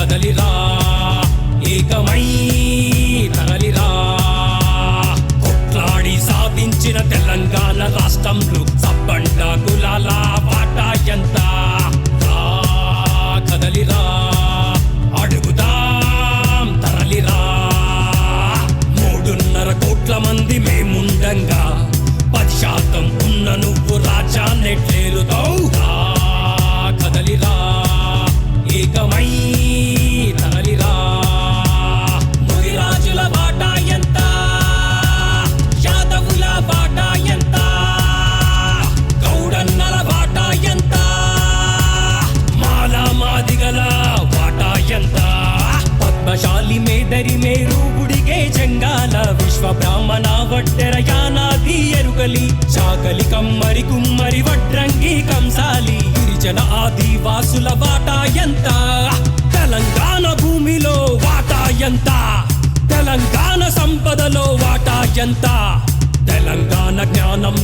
కదలిరా ఏకమై తరలిరా కొట్లాడి సాధించిన తెలంగాణ రాష్ట్రంలో సబ్బండ కులాల వాటా ఎంత కదలిరా అడుగుదాం తరలిరా 3.5 కోట్ల మంది మేముండంగా 10% ఉన్న నువ్వు రాజా నెట్లేరుతావు కదలిరా ఏకమై తరలిరా ముదిరాజుల వాటా ఎంత యాదవుల వాటా ఎంత గౌడన్నల వాటా ఎంత మాల మాదిగల వాటా ఎంత పద్మశాలి మేదరి మేరు గుడిగే జంగాల విశ్వ బ్రాహ్మణ వడ్డెర యానాది ఎరుగలి చాకలి కమ్మరి కుమ్మరి వడ్రంగి కంసాలి గిరిజన ఆదివాసుల వాటా ఎంత తెలంగాణ భూమిలో వాటా ఎంత తెలంగాణ సంపదలో వాటా ఎంత తెలంగాణ జ్ఞానం